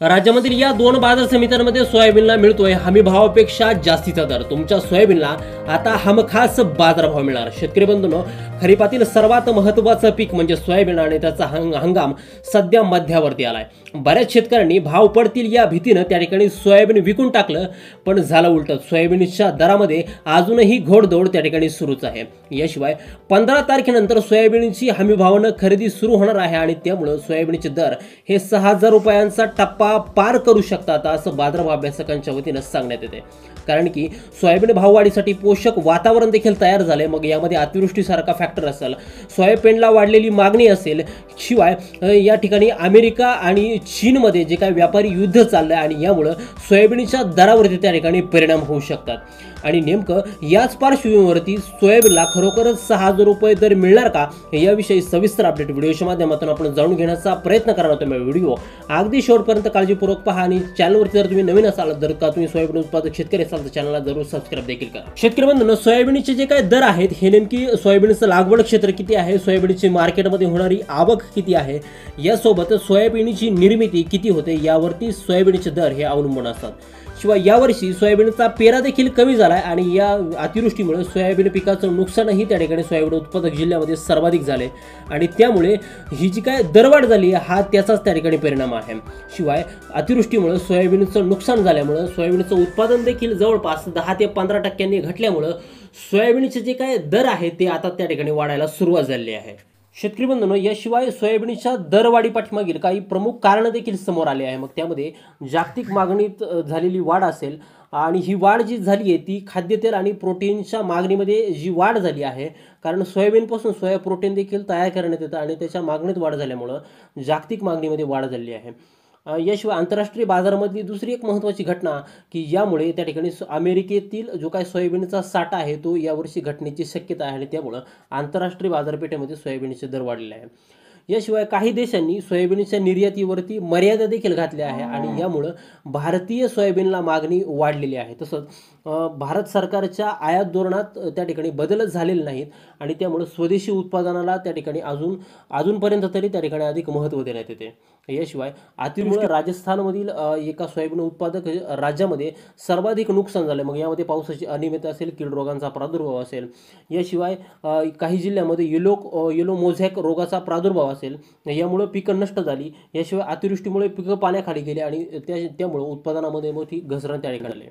राज्यामधील या दोन बाजार समित्यांमध्ये सोयाबीनला मिळतोय हमी भावापेक्षा जास्तीचा दर। तुमच्या सोयाबीनला आता हमखास बाजारभाव मिळणार। शेतकरी बंधूंनो, खरीपातील सर्वात महत्त्वाचं पीक म्हणजे सोयाबीन आणि त्याचा हंगाम सध्या मध्यावरती आलाय। बऱ्याच शेतकऱ्यांनी भाव पडतील या भीतीने त्या ठिकाणी सोयाबीन विकून टाकलं, पण झालं उलट। सोयाबीनच्या दरामध्ये अजूनही घोडदौड त्या ठिकाणी सुरूच आहे। याशिवाय 15 तारखेनंतर सोयाबीनची हमी भावानं खरेदी सुरू होणार आहे आणि त्यामुळे सोयाबीनचे दर हे 6000 रुपयांचा टप्पा पार करू शकतात असं बाजारभाव अभ्यासकांच्या वतीने सांगण्यात येते। कारण की सोयाबीन भाववाढीसाठी पोषक वातावरण देखील तयार झाले। मग यामध्ये अतिवृष्टीसारखा फॅक्टर असेल, सोयाबीनला वाढलेली मागणी असेल, शिवाय या ठिकाणी अमेरिका आणि चीनमध्ये जे काही व्यापारी युद्ध चाललंय आणि यामुळे सोयाबीनच्या दरावरती त्या ठिकाणी परिणाम होऊ शकतात। आणि नेमकं याच पार्श्वभूमीवरती सोयाबीनला खरोखरच 6000 रुपये दर मिळणार का, याविषयी सविस्तर अपडेट व्हिडिओच्या माध्यमातून आपण जाणून घेण्याचा प्रयत्न करणार आहोत। व्हिडिओ अगदी शेवटपर्यंत काळजीपूर्वक पहा आणि चॅनलवरती जर तुम्ही नवीन असाल, जर का तुम्ही सोयाबीन उत्पादक शेतकरी असाल तर चॅनलला जरूर सबस्क्राइब देखील करा। शेतकरी बंधूंनो, सोयाबीनचे जे काही दर आहेत हे नेमकी सोयाबीनचं लागवड क्षेत्र किती आहे, सोयाबीनची मार्केटमध्ये होणारी आवक किती आहे, यासोबत सोयाबीनची निर्मिती किती होते यावरती सोयाबीनचे दर हे अवलंबून असतात। शिवाय यावर्षी सोयाबीनचा पेरा देखील कमी झालाय आणि या अतिवृष्टीमुळे सोयाबीन पिकाचं नुकसानही त्या ठिकाणी सोयाबीन उत्पादक जिल्ह्यामध्ये सर्वाधिक झाले आणि त्यामुळे ही जी काय दरवाढ झाली हा त्याचाच त्या ठिकाणी परिणाम आहे। शिवाय अतिवृष्टीमुळे सोयाबीनचं नुकसान झाल्यामुळे सोयाबीनचं उत्पादन देखील जवळपास 10 ते 15% घटल्यामुळे सोयाबीनचे जे काय दर आहेत ते आता त्या ठिकाणी वाढायला सुरुवात झाली आहे। शेतकरी बंधूंनो, याशिवाय सोयाबीनच्या दरवाढी पाठीमागील काही प्रमुख कारणं देखील समोर आले आहे। मग त्यामध्ये जागतिक मागणीत झालेली वाढ असेल आणि ही वाढ जी झाली आहे ती खाद्यतेल आणि प्रोटीनच्या मागणीमध्ये जी वाढ झाली आहे, कारण सोयाबीनपासून सोया प्रोटीन देखील तयार करण्यात येतं आणि त्याच्या मागणीत वाढ झाल्यामुळं जागतिक मागणीमध्ये वाढ झाली आहे। याशिवाय आंतरराष्ट्रीय बाजारामधली दुसरी एक महत्त्वाची घटना की यामुळे त्या ठिकाणी अमेरिकेतील जो काही सोयाबीनचा साठा आहे तो यावर्षी घटण्याची शक्यता आहे आणि त्यामुळं आंतरराष्ट्रीय बाजारपेठेमध्ये सोयाबीनचे दर वाढलेले आहे। याशिवाय काही देशांनी सोयाबीनच्या निर्यातीवरती मर्यादा देखील घातल्या आहे आणि यामुळं भारतीय सोयाबीनला मागणी वाढलेली आहे। तसंच भारत सरकारच्या आयात धोरणात त्या ठिकाणी बदलच झालेले नाहीत आणि त्यामुळे स्वदेशी उत्पादनाला त्या ठिकाणी अजूनपर्यंत तरी त्या ठिकाणी अधिक महत्त्व देण्यात येते। याशिवाय अतिवृष्टीमुळे राजस्थानमधील एका सोयाबीन उत्पादक राज्यामध्ये सर्वाधिक नुकसान झालं। मग यामध्ये पावसाची अनियमितता असेल, कीड रोगांचा प्रादुर्भाव असेल, याशिवाय काही जिल्ह्यामध्ये येलो मोझॅक रोगाचा प्रादुर्भाव असेल, यामुळे पिकं नष्ट झाली। याशिवाय अतिवृष्टीमुळे पिकं पाण्याखाली गेली आणि त्यामुळे उत्पादनामध्ये मोठी घसरण त्या ठिकाणी आली।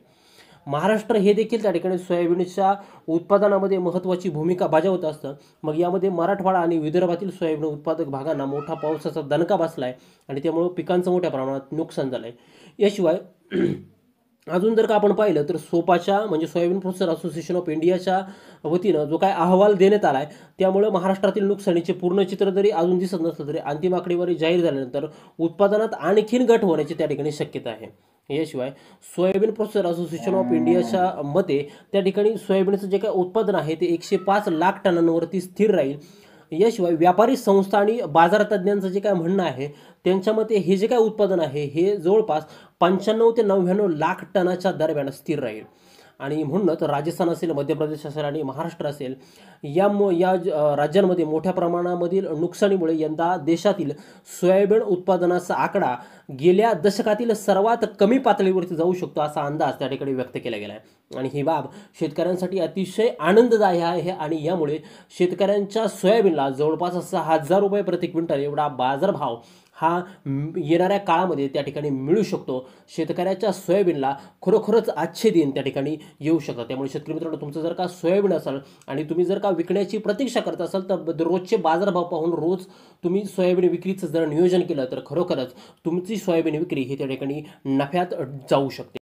महाराष्ट्र हे देखील त्या ठिकाणी सोयाबीनच्या उत्पादनामध्ये महत्त्वाची भूमिका बजावत असतं। मग यामध्ये मराठवाडा आणि विदर्भातील सोयाबीन उत्पादक भागांना मोठा पावसाचा दणका बसलाय आणि त्यामुळे पिकांचं मोठ्या प्रमाणात नुकसान झालंय। याशिवाय अजून जर का आपण पाहिलं तर सोपाच्या म्हणजे सोयाबीन प्रोसेसर असोसिएशन ऑफ इंडियाच्या वतीनं जो काय अहवाल देण्यात आला आहे त्यामुळे महाराष्ट्रातील नुकसानीचे पूर्ण चित्र जरी अजून दिसत नसलं तरी अंतिम आकडेवारी जाहीर झाल्यानंतर उत्पादनात आणखीन घट होण्याची त्या ठिकाणी शक्यता आहे। याशिवाय सोयाबीन प्रोसेसर असोसिएशन ऑफ इंडियाच्या मते त्या ठिकाणी सोयाबीनचं जे काही उत्पादन आहे ते 105 लाख टनांवरती स्थिर राहील। याशिवाय व्यापारी संस्था आणि बाजार तज्ज्ञांचं जे काय म्हणणं आहे त्यांच्या मते हे जे काय उत्पादन आहे हे जवळपास 95 ते 99 लाख टनाच्या दरम्यान स्थिर राहील आणि म्हणूनच राजस्थान असेल, मध्य प्रदेश असेल आणि महाराष्ट्र असेल या राज्यांमध्ये मोठ्या प्रमाणामधील नुकसानीमुळे यंदा देशातील सोयाबीन उत्पादनाचा आकडा गेल्या दशकातील सर्वात कमी पातळीवरती जाऊ शकतो असा अंदाज त्या ठिकाणी व्यक्त केला गेला आहे आणि ही बाब शेतकऱ्यांसाठी अतिशय आनंददायी आहे आणि यामुळे शेतकऱ्यांच्या सोयाबीनला जवळपास 6000 रुपये प्रति क्विंटल एवढा बाजारभाव हा येणाऱ्या काळामध्ये त्या ठिकाणी मिळू शकतो। शेतकऱ्याच्या सोयाबीनला खरोखरच आजचे दिन त्या ठिकाणी येऊ शकतात। त्यामुळे शेतकरी मित्रांनो, तुमचं जर का सोयाबीन असेल आणि तुम्ही जर का विकण्याची प्रतीक्षा करत असाल तर रोजचे बाजारभाव पाहून रोज तुम्ही सोयाबीन विक्रीचं जर नियोजन केलं तर खरोखरच तुमची सोयाबीन विक्री ही त्या ठिकाणी नफ्यात जाऊ शकते।